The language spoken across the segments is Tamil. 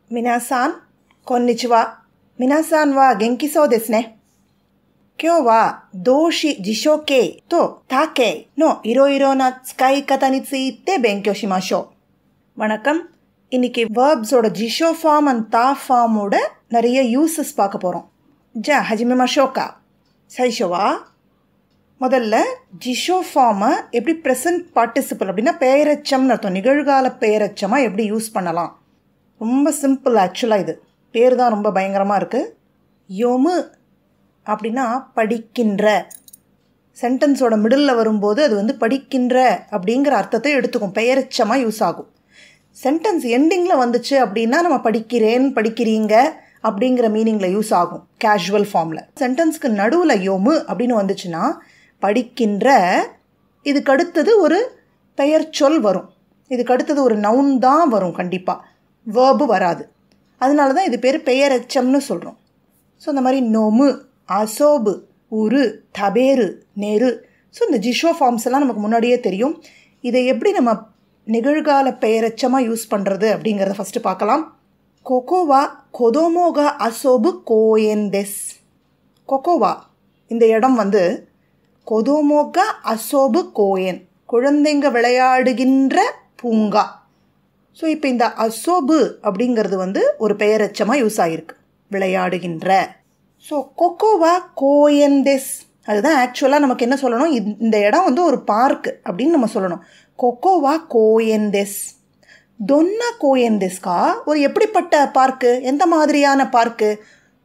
皆さん、こんにちは。皆さんは元気そうですね。今日は動詞辞書形と他形のいろいろな使い方について勉強しましょう。வணக்கம். இன்னைக்கு verbs ஓட辞書ஃபார்ம் and தா ஃபார்ம் ஓட நிறைய uses பார்க்க போறோம். じゃあ始めましょうか。最初はமுதல்ல辞書ஃபார்மை எப்படி present participle அப்படின்னா பெயரெச்சம்னு அர்த்தம். நிகழ்கால பெயரெச்சமா எப்படி யூஸ் பண்ணலாம். ரொம்ப சிம்பிள் ஆக்சுவலாக இது. பேர் தான் ரொம்ப பயங்கரமாக இருக்குது. யோமு அப்படின்னா படிக்கின்ற. சென்டென்ஸோட மிடில் வரும்போது அது படிக்கின்ற அப்படிங்கிற அர்த்தத்தை எடுத்துக்கும். பெயரெச்சமாக யூஸ் ஆகும். சென்டென்ஸ் எண்டிங்கில் வந்துச்சு அப்படின்னா நம்ம படிக்கிறேன் படிக்கிறீங்க அப்படிங்கிற மீனிங்கில் யூஸ் ஆகும் கேஷுவல் ஃபார்மில். சென்டென்ஸ்க்கு நடுவில் யோமு அப்படின்னு வந்துச்சுன்னா படிக்கின்ற, இதுக்கு அடுத்தது ஒரு பெயர் சொல் வரும். இதுக்கு அடுத்தது ஒரு நவுன் தான் வரும். கண்டிப்பாக வேர்பு வராது. அதனால தான் இது பேர் பெயரெச்சம்னு சொல்கிறோம். ஸோ இந்த மாதிரி நோமு, அசோபு, உரு, தபேரு, நெரு. ஸோ இந்த ஜிஷோ ஃபார்ம்ஸ் எல்லாம் நமக்கு முன்னாடியே தெரியும். இதை எப்படி நம்ம நிகழ்கால பெயரெச்சமாக யூஸ் பண்ணுறது அப்படிங்கிறத ஃபஸ்ட்டு பார்க்கலாம். கொக்கோவா கொதோமோகா அசோபு கோயென்தெஸ். கொக்கோவா இந்த இடம் கொதோமோகா அசோபு கோயன், குழந்தைங்க விளையாடுகின்ற பூங்கா. ஸோ இப்போ இந்த அசோபு அப்படிங்கிறது ஒரு பெயரெச்சமாக யூஸ் ஆகிருக்கு, விளையாடுகின்ற. ஸோ கொக்கோவா கோயென்தெஸ், அதுதான் ஆக்சுவலாக நமக்கு என்ன சொல்லணும், இந்த இடம் ஒரு பார்க்கு அப்படின்னு நம்ம சொல்லணும். கொக்கோவா கோயென்தெஸ். தொன்னா கோயென்தெஸ்கா, ஒரு எப்படிப்பட்ட பார்க்கு, எந்த மாதிரியான பார்க்கு?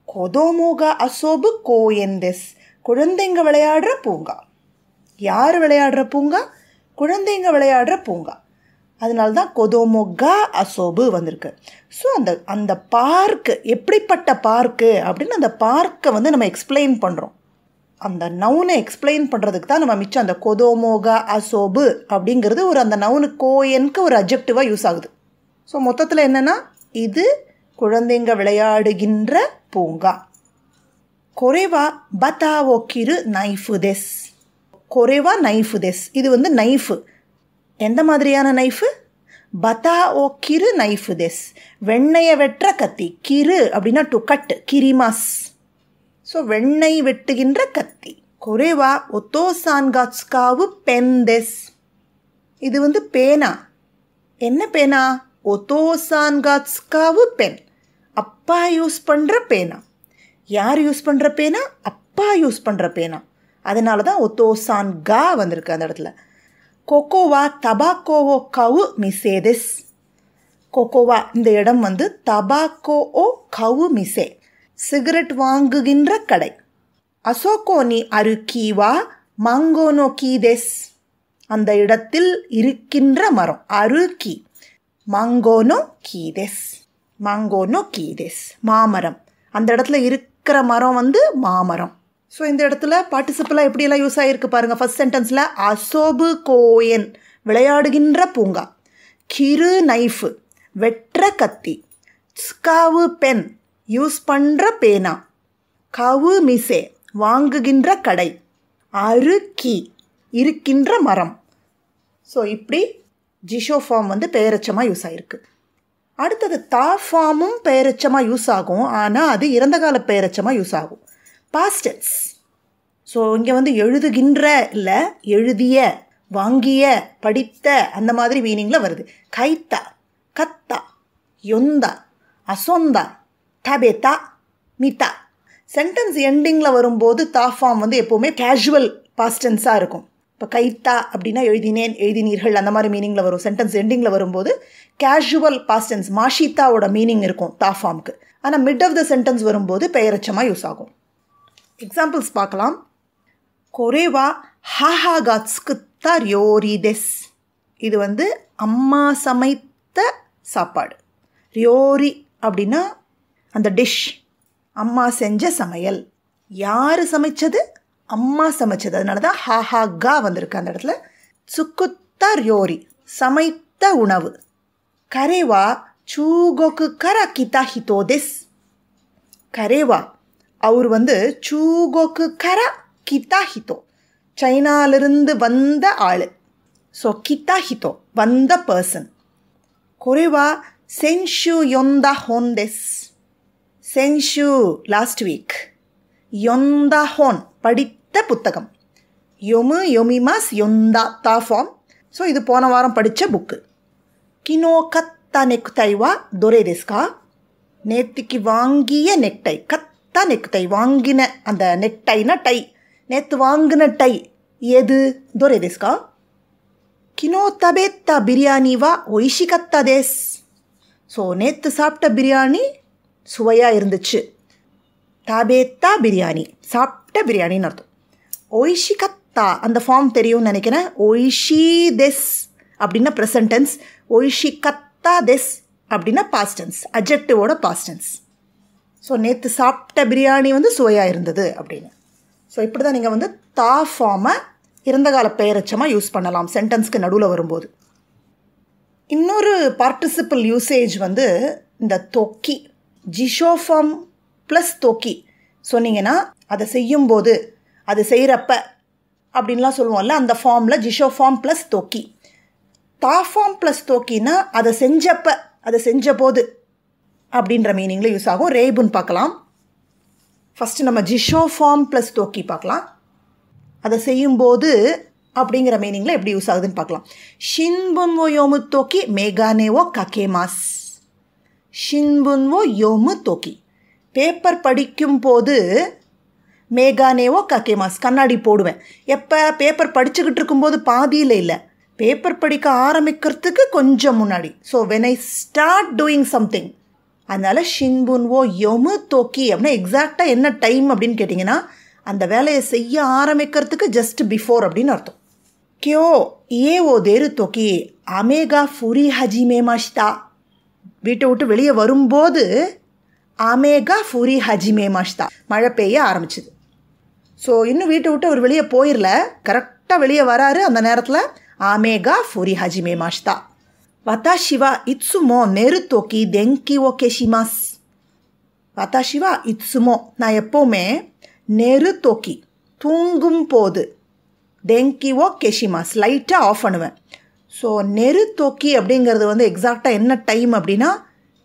கொதோமோகா அசோபு கோயென்தெஸ், குழந்தைங்க விளையாடுற பூங்கா. யார் விளையாடுற பூங்கா? குழந்தைங்க விளையாடுற பூங்கா. அதனால தான் கொதோமோகா அசோபு வந்திருக்கு. ஸோ அந்த பார்க்கு எப்படிப்பட்ட பார்க்கு அப்படின்னு அந்த பார்க்கை நம்ம எக்ஸ்பிளைன் பண்ணுறோம். அந்த நவுனை எக்ஸ்பிளைன் பண்ணுறதுக்கு தான் நம்ம மிச்சம் அந்த கொதோமோகா அசோபு அப்படிங்கிறது அந்த நவுனு கோயனுக்கு ஒரு அட்ஜெக்டிவாக யூஸ் ஆகுது. ஸோ மொத்தத்தில் என்னென்னா இது குழந்தைங்க விளையாடுகின்ற பூங்கா. கொரேவா பத்தாவோ கிரு நைஃபு தெஸ். கொரேவா நைஃபு தெஸ், இது நைஃபு. எந்த மாதிரியான நைஃபு? பத்தா ஓ கிரு நைஃபு தெஸ், வெண்ணெயை வெட்டுற கத்தி. கிரு அப்படின்னா டு கட், கிரிமாஸ். ஸோ வெண்ணெய் வெட்டுகின்ற கத்தி. கொரேவா ஒத்தோசான்காட்ஸ்காவு பென் தெஸ். இது பேனா. என்ன பேனா? ஒத்தோசான்காட்ஸ்காவு பென், அப்பா யூஸ் பண்ணுற பேனா. யார் யூஸ் பண்ணுற பேனா? அப்பா யூஸ் பண்ணுற பேனா. அதனால தான் ஒத்தோசான்கா வந்திருக்கு அந்த இடத்துல. கொக்கோவா தபாக்கோவோ கவு மிசேதெஸ். கொக்கோவா இந்த இடம் தபாக்கோ ஓ கவு மிசே, சிகரெட் வாங்குகின்ற கடை. அசோகோனி அருக்கீவா மாங்கோனோ கீதெஸ், அந்த இடத்தில் இருக்கின்ற மரம். அருக்கி, மாங்கோனோ கீதெஸ். மாங்கோனோ கீதெஸ், மாமரம். அந்த இடத்துல இருக்கிற மரம் மாமரம். ஸோ இந்த இடத்துல பார்ட்டிசிபிளாக எப்படியெல்லாம் யூஸ் ஆகிருக்கு பாருங்கள். ஃபஸ்ட் சென்டென்ஸில் அசோபு கோயன், விளையாடுகின்ற பூங்கா. கிரு நைஃபு, வெற்ற கத்தி. ஸ்காவு பென், யூஸ் பண்ணுற பேனா. கவு மிசே, வாங்குகின்ற கடை. அருக்கி, இருக்கின்ற மரம். ஸோ இப்படி ஜிஷோ ஃபார்ம் பெயரெச்சமாக யூஸ் ஆகிருக்கு. அடுத்தது தா ஃபார்மும் பெயரெச்சமாக யூஸ் ஆகும். ஆனால் அது இறந்த கால பெயரெச்சமாக யூஸ் ஆகும். Past tense. ஸோ இங்கே எழுதுகின்ற இல்லை, எழுதிய, வாங்கிய, படித்த அந்த மாதிரி மீனிங்கில் வருது. கைத்தா, கத்தா, யொந்தா, அசொந்தா, தபேத்தா, மிதா. சென்டென்ஸ் எண்டிங்கில் வரும்போது தா ஃபார்ம் எப்போவுமே கேஷுவல் பாஸ்ட் டென்ஸாக இருக்கும். இப்போ கைத்தா அப்படின்னா எழுதினேன், எழுதினீர்கள் அந்த மாதிரி மீனிங்கில் வரும். சென்டென்ஸ் எண்டிங்கில் வரும்போது கேஷுவல் பாஸ்ட் டென்ஸ் மாஷித்தாவோட மீனிங் இருக்கும் தா ஃபார்முக்கு. ஆனால் மிட் ஆஃப் த சென்டென்ஸ் வரும்போது பெயரெச்சமாக யூஸ் ஆகும். எக்ஸாம்பிள்ஸ் பார்க்கலாம். கொரேவா ஹாஹாகாட்ஸ்க்கு ரியோரி தெஸ். இது அம்மா சமைத்த சாப்பாடு. ரியோரி அப்படின்னா அந்த டிஷ், அம்மா செஞ்ச சமையல். யார் சமைச்சது? அம்மா சமைச்சது. அதனால தான் ஹாஹாகா வந்திருக்கு அந்த இடத்துல. சுக்குத்தா ரியோரி, சமைத்த உணவு. கரேவா சூகோக்கு கரா கிதா ஹிதோ தெஸ். கரேவா அவர் சூகோக்கு கரா கிதா ஹிதோ, சைனாலிருந்து வந்த ஆள். ஸோ கிதா ஹிதோ, வந்த பர்சன். கொரேவா சென்ஷு யொந்தா ஹோன் டெஸ். சென்ஷு லாஸ்ட் வீக். யொந்தா ஹோன் படித்த புத்தகம். யொமு யொமிமாஸ் யொந்தா தா ஃபார்ம். ஸோ இது போன வாரம் படித்த புக்கு. கினோ கத்தா நெக்டை வா தொரே டெஸ்கா. நேத்திக்கு வாங்கிய நெக்டை. கத்தா நெக்டை வாங்கின அந்த நெக்டைனா டை. நேற்று வாங்கின டை எது? தொரே டெஸ்கா. கினோ தபேத்தா பிரியாணி வா ஒய்ஷிகத்தா டெஸ். ஸோ நேற்று சாப்பிட்ட பிரியாணி சுவையாக இருந்துச்சு. தபேத்தா பிரியாணி சாப்பிட்ட பிரியாணின்னு அர்த்தம். ஒய்ஷிகத்தா அந்த ஃபார்ம் தெரியும்னு நினைக்கிறேன். ஒய்ஷி டெஸ் அப்படின்னா ப்ரெசன்ட் டென்ஸ். ஒய்ஷிகத்தா டெஸ் அப்படின்னா பாஸ்ட் டென்ஸ், அட்ஜெக்டிவோட பாஸ்ட் டென்ஸ். ஸோ நேற்று சாப்பிட்ட பிரியாணி வந்து சுவையாக இருந்தது அப்படின்னு. ஸோ இப்படி தான் நீங்கள் வந்து தா ஃபார்மை இறந்த கால பெயரச்சமாக யூஸ் பண்ணலாம் சென்டென்ஸ்க்கு நடுவில் வரும்போது. இன்னொரு பார்ட்டிசிபிள் யூசேஜ் வந்து இந்த தொக்கி. ஜிஷோ ஃபார்ம் ப்ளஸ் தொக்கி சொன்னீங்கன்னா அதை செய்யும்போது, அது செய்கிறப்ப அப்படின்லாம் சொல்லுவோம்ல, அந்த ஃபார்மில் ஜிஷோ ஃபார்ம் ப்ளஸ் தொக்கி. தா ஃபார்ம் ப்ளஸ் தொக்கின்னா அதை செஞ்சப்ப, அதை செஞ்ச போது அப்படின்ற மீனிங்கில் யூஸ் ஆகும். ரேபுன்னு பார்க்கலாம். ஃபஸ்ட்டு நம்ம ஜிஷோ ஃபார்ம் ப்ளஸ் தொக்கி பார்க்கலாம். அதை செய்யும்போது அப்படிங்கிற மீனிங்கில் எப்படி யூஸ் ஆகுதுன்னு பார்க்கலாம். ஷின்புன்வோ யோமு தோக்கி மேகானேவோ ககேமாஸ். ஷின்புன்வோ யோமு தோக்கி பேப்பர் படிக்கும் போது மேகானேவோ ககேமாஸ் கண்ணாடி போடுவேன். எப்போ? பேப்பர் படிச்சுக்கிட்டு இருக்கும்போது பாதியில் இல்லை, பேப்பர் படிக்க ஆரம்பிக்கிறதுக்கு கொஞ்சம் முன்னாடி. So when I start doing something. அதனால் ஷின்புன்வோ யோமு தோக்கி அப்படின்னா எக்ஸாக்டாக என்ன டைம் அப்படின்னு கேட்டிங்கன்னா அந்த வேலையை செய்ய ஆரம்பிக்கிறதுக்கு ஜஸ்ட் பிஃபோர் அப்படின்னு அர்த்தம். கியோ ஏ ஓ தேரு தோக்கி அமேகா ஃபுரி ஹஜிமே மாஷ்தா. வீட்டை விட்டு வெளியே வரும்போது அமேகா ஃபுரி ஹஜிமே மாஷ்தா மழை பெய்ய ஆரம்பிச்சுது. ஸோ இன்னும் வீட்டை விட்டு அவர் வெளியே போயிடல, கரெக்டாக வெளியே வராரு. அந்த நேரத்தில் அமேகா ஃபுரி ஹஜிமே மாஷ்தா. வதாஷிவா இட்சுமோ நெரு தோக்கி தெங்கி ஓ கெஷிமாஸ். வதாஷிவா இட்சுமோ நான் எப்போவுமே நெரு தோக்கி தூங்கும் போது டெங்கிவோ கெஷிமாஸ் லைட்டாக ஆஃப் பண்ணுவேன். ஸோ நெரு தோக்கி அப்படிங்கிறது வந்து எக்ஸாக்டாக என்ன டைம் அப்படின்னா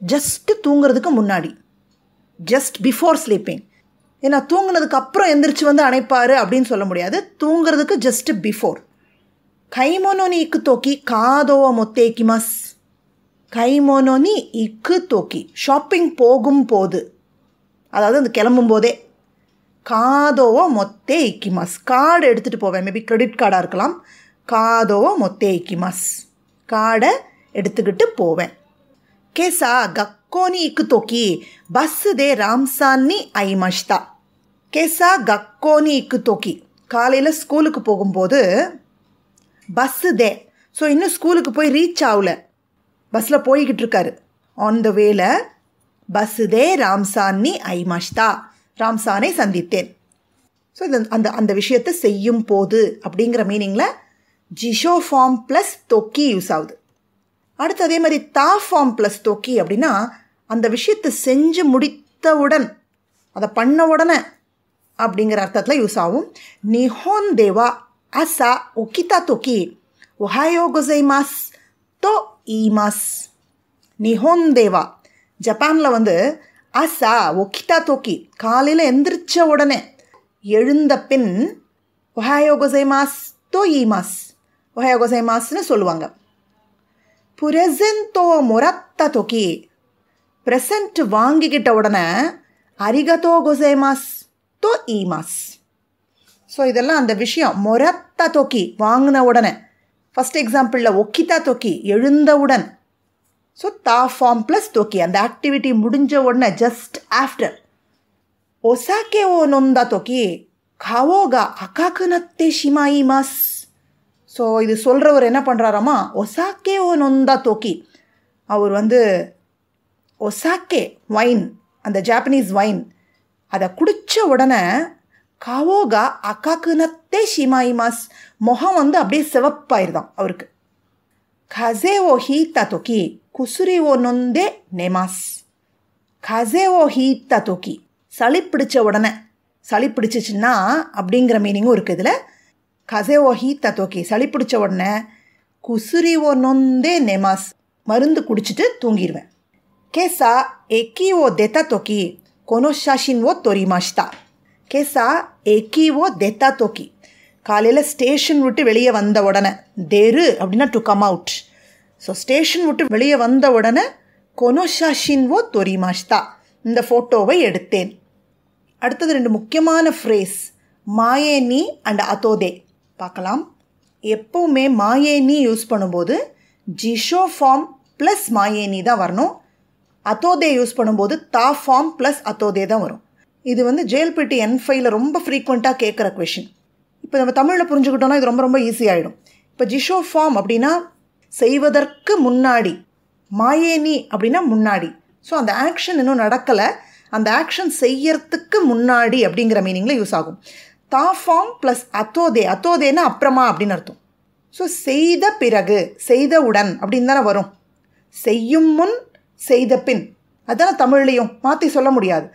ஜஸ்ட்டு தூங்குறதுக்கு முன்னாடி, ஜஸ்ட் பிஃபோர் ஸ்லீப்பிங். ஏன்னா தூங்குனதுக்கு அப்புறம் எந்திரிச்சு வந்து அணைப்பார் அப்படின்னு சொல்ல முடியாது. தூங்குறதுக்கு ஜஸ்ட்டு பிஃபோர். கைமோனோனி இக்கு தோக்கி காதோவ மொத்தேக்கிமாஸ். கைமோனோனி இக்கு தோக்கி ஷாப்பிங் போகும் போது, அதாவது அந்த கிளம்பும் போதே. காதோவோ மொத்தே இக்கிமாஸ் கார்டு எடுத்துகிட்டு போவேன். மேபி கிரெடிட் கார்டாக இருக்கலாம். காதோவோ மொத்தே இக்கிமாஸ் கார்டை எடுத்துக்கிட்டு போவேன். கேசா கக்கோனி இக்கு தோக்கி பஸ் தே ராம்சான்னி ஐமஷ்தா. கேசா கக்கோனி இக்கு தோக்கி காலையில் ஸ்கூலுக்கு போகும்போது பஸ்ஸு தே. ஸோ இன்னும் ஸ்கூலுக்கு போய் ரீச் ஆகல, பஸ்ஸில் போய்கிட்டு இருக்காரு. ஆன் த வேல பஸ்ஸு தே ராம்சான்னி ஐமஷ்தா ராம்சானை சந்தித்தேன். ஸோ இது அந்த விஷயத்தை செய்யும் போது அப்படிங்கிற மீனிங்கில் ஜிஷோ ஃபார்ம் ப்ளஸ் தொக்கி யூஸ் ஆகுது. அடுத்து அதே மாதிரி தா ஃபார்ம் ப்ளஸ் தொக்கி அப்படின்னா அந்த விஷயத்தை செஞ்சு முடித்தவுடன், அதை பண்ண உடனே அப்படிங்கிற அர்த்தத்தில் யூஸ் ஆகும். நிஹோன் தேவா அசா ஒக்கிதா தொக்கி ஒஹாயோ கொசைமாஸ் தோ ஈமாஸ். நிஹோன் தேவா ஜப்பானில் வந்து அசா ஒக்கிதா தோக்கி காலையில் எந்திரிச்ச உடனே, எழுந்த பின் ஒஹாயோ கொசைமாஸ் தோ ஈமாஸ் ஒஹாயோ கொசைமாஸ்ன்னு சொல்லுவாங்க. புரெசென்டோ மொரத்தா தோக்கி ப்ரெசண்ட் வாங்கிக்கிட்ட உடனே அரிகதோ கொசைமாஸ் தோ ஈமாஸ். ஸோ இதெல்லாம் அந்த விஷயம். மொரத்தா தோக்கி வாங்கின உடனே. ஃபஸ்ட் எக்ஸாம்பிளில் ஒக்கிதா தோக்கி எழுந்தவுடன். ஸோ தா ஃபார்ம் ப்ளஸ் தோக்கி அந்த ஆக்டிவிட்டி முடிஞ்ச உடனே, ஜஸ்ட் ஆஃப்டர். ஒசாக்கே ஓ நொந்தா தோக்கி காவோகா அக்காக்கு நத்தே ஷிமாயிமாஸ். ஸோ இது சொல்கிறவர் என்ன பண்ணுறாராமா, ஒசாக்கே ஓ நொந்தா தோக்கி, அவர் வந்து ஒசாக்கே வைன், அந்த ஜாப்பனீஸ் வைன், அதை குடித்த உடனே காவோகா அக்காக்கு நத்தே ஷிமாயிமாஸ் முகம் வந்து அப்படியே சிவப்பாயிருதான் அவருக்கு. கசே ஓ ஹீத்தா தோக்கி குசுரி ஓ நொந்தே நெமாஸ். கசே ஓ ஹீத்தா தோக்கி சளி பிடிச்ச உடனே, சளி பிடிச்சிச்சின்னா அப்படிங்கிற மீனிங்கும் இருக்குது இதில். கசே ஓ ஹீத்தா தோக்கி சளி பிடிச்ச உடனே குசுரி ஓ நொந்தே நெமாஸ் மருந்து குடிச்சிட்டு தூங்கிடுவேன். கேசா எக்கி ஓ தெத்தா தொக்கி கொனோ ஷாஷின் ஓ தொரிமாஷ்தா. கேசா எக்கி ஓ தெத்தா தொக்கி, காலையில் ஸ்டேஷன் விட்டு வெளியே வந்த உடனே, தெரு அப்படின்னா to come out. So station விட்டு வெளியே வந்த உடனே கொனோ ஷாஷின் ஓ தொரிமாஷ்தா, இந்த ஃபோட்டோவை எடுத்தேன். அடுத்தது 2 முக்கியமான ஃப்ரேஸ், மாயேனி அண்ட் அதோதே பார்க்கலாம். எப்போவுமே மாயேனி யூஸ் பண்ணும்போது ஜிஷோ ஃபார்ம் ப்ளஸ் மாயேனி தான் வரணும். அதோதே யூஸ் பண்ணும்போது தா ஃபார்ம் ப்ளஸ் அதோதே தான் வரும். இது வந்து JLPT N5ல ரொம்ப ஃப்ரீக்வெண்ட்டாக கேட்குற கொஷின். இப்போ நம்ம தமிழில் புரிஞ்சுக்கிட்டோன்னா இது ரொம்ப ரொம்ப ஈஸியாகிடும். இப்போ ஜிஷோ ஃபார்ம் அப்படின்னா செய்வதற்கு முன்னாடி, மாயேனி அப்படின்னா முன்னாடி. ஸோ அந்த ஆக்ஷன் இன்னும் நடக்கலை, அந்த ஆக்ஷன் செய்யறதுக்கு முன்னாடி அப்படிங்கிற மீனிங்கில் யூஸ் ஆகும். தா ஃபார்ம் ப்ளஸ் அதோதே, அதோதேன்னா அப்புறமா அப்படின்னு அர்த்தம். ஸோ செய்த பிறகு, செய்தவுடன் அப்படின்னு தானே வரும். செய்யும் முன், செய்த பின், அதான தமிழ்லையும் மாற்றி சொல்ல முடியாது.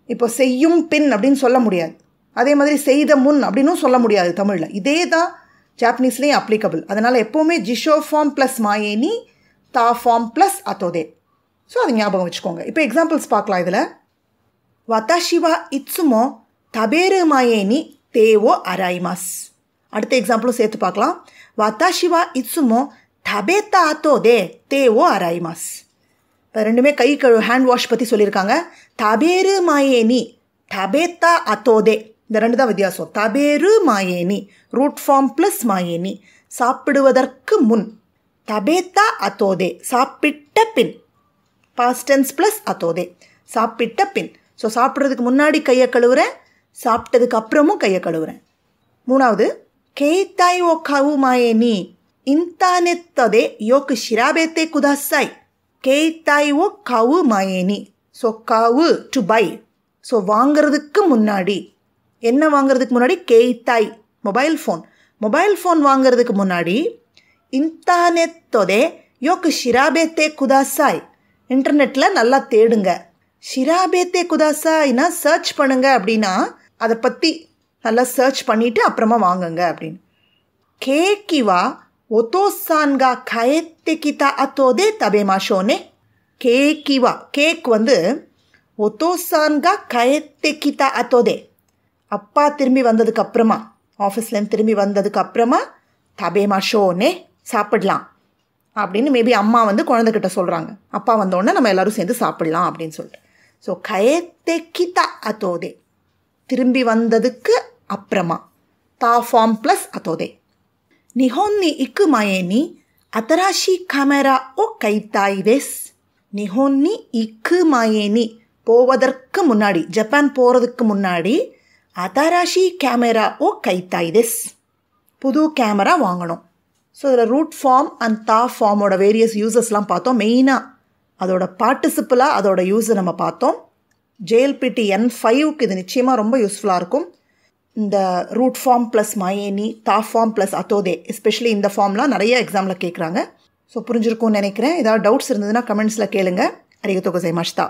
இப்போ செய்யும் பின் அப்படின்னு சொல்ல முடியாது. அதே மாதிரி செய்த முன் அப்படின்னும் சொல்ல முடியாது தமிழில். இதே தான் ஜாப்பனீஸ்லேயும் அப்ளிகபிள். அதனால் எப்போவுமே ஜிஷோ ஃபார்ம் ப்ளஸ் மாயேனி, தா ஃபார்ம் ப்ளஸ் அதோதே. ஸோ அதை ஞாபகம் வச்சுக்கோங்க. இப்போ எக்ஸாம்பிள்ஸ் பார்க்கலாம். இதில் வதாஷி வா இட்சுமோ தபேரு மாயேனி தேவோ அராய்மாஸ். அடுத்த எக்ஸாம்பிளும் சேர்த்து பார்க்கலாம். வதாஷி வா இட்சுமோ தபேத்தா அதோதே தேவோ அராய்மாஸ். இப்போ ரெண்டுமே கை கழுவு, ஹேண்ட் வாஷ் பற்றி சொல்லியிருக்காங்க. தபேரு மாயேனி, தபேத்தா அதோதே, இந்த 2 தான் வித்தியாசம். தபேரு மாயேனி ரூட் ஃபார்ம் ப்ளஸ் மாயேனி, சாப்பிடுவதற்கு முன். தபேத்தா அதோதே சாப்பிட்ட பின், பாஸ்ட் டென்ஸ் ப்ளஸ் அதோதே, சாப்பிட்ட பின். ஸோ சாப்பிட்றதுக்கு முன்னாடி கையை கழுவுறேன், சாப்பிட்டதுக்கு அப்புறமும் கையை கழுவுறேன். 3வது கேத்தாய் ஓ கவு மாயேனி இன்தானெத்ததே யோக்கு ஷிராபேத்தே குதாசாய். கேத்தாய் ஓ கவு மாயேனி. So Kaur to by. So வாங்கிறதுக்கு முன்னாடி, என்ன வாங்கிறதுக்கு முன்னாடி? கேத்தாய் மொபைல் ஃபோன். மொபைல் ஃபோன் வாங்கிறதுக்கு முன்னாடி இன்தானெத்ததே யோக்கு ஷிராபேத்தே குதாசாய், இன்டர்நெட்டில் நல்லா தேடுங்க. ஷிராபேத்தே குதாசாய்னா சர்ச் பண்ணுங்க அப்படின்னா அதை பற்றி நல்லா சர்ச் பண்ணிவிட்டு அப்புறமா வாங்குங்க அப்படின்னு. கேக்கிவா ஒத்தோசான்கா கயத்தே கிதா அதோதே தபேமாஷோனே. கேக்கிவா, கேக் வந்து ஒத்தோசான்கா கயத்தே கிதா அதோதே, அப்பா திரும்பி வந்ததுக்கு அப்புறமா, ஆஃபீஸ்லேருந்து திரும்பி வந்ததுக்கு அப்புறமா தபேமாஷோனே சாப்பிடலாம் அப்படின்னு மேபி அம்மா வந்து குழந்தைகிட்ட சொல்கிறாங்க. அப்பா வந்தோடனே நம்ம எல்லோரும் சேர்ந்து சாப்பிடலாம் அப்படின்னு சொல்லிட்டு. ஸோ கயத்தே கிதா அதோதே, திரும்பி வந்ததுக்கு அப்புறமா, தா ஃபார்ம் ப்ளஸ் அதோதே. நிஹோன் நீ இக்கு மாயேனி அதராஷி கேமரா ஓ கைத்தாய் தேஸ். நிஹோன் நீ இக்கு மாயேனி போவதற்கு முன்னாடி, ஜப்பான் போகிறதுக்கு முன்னாடி, அதராஷி கேமரா ஓ கைத்தாய் தேஸ், புது கேமரா வாங்கணும். ஸோ இதில் ரூட் ஃபார்ம் அண்ட் தா ஃபார்மோட வேரியஸ் யூசஸ்லாம் பார்த்தோம். மெயினாக அதோட பார்ட்டிசிபிளாக அதோட யூஸை நம்ம பார்த்தோம். JLPT N5க்கு இது நிச்சயமாக ரொம்ப யூஸ்ஃபுல்லாக இருக்கும். இந்த ரூட் ஃபார்ம் ப்ளஸ் மாயேனி, தா ஃபார்ம் ப்ளஸ் அதோதே, எஸ்பெஷலி இந்த ஃபார்ம்லாம் நிறைய எக்ஸாமில் கேட்குறாங்க. ஸோ புரிஞ்சிருக்கும்னு நினைக்கிறேன். ஏதாவது டவுட்ஸ் இருந்ததுன்னா கமெண்ட்ஸில் கேளுங்க. அரிகத்தோ கோசைமாஷிதா.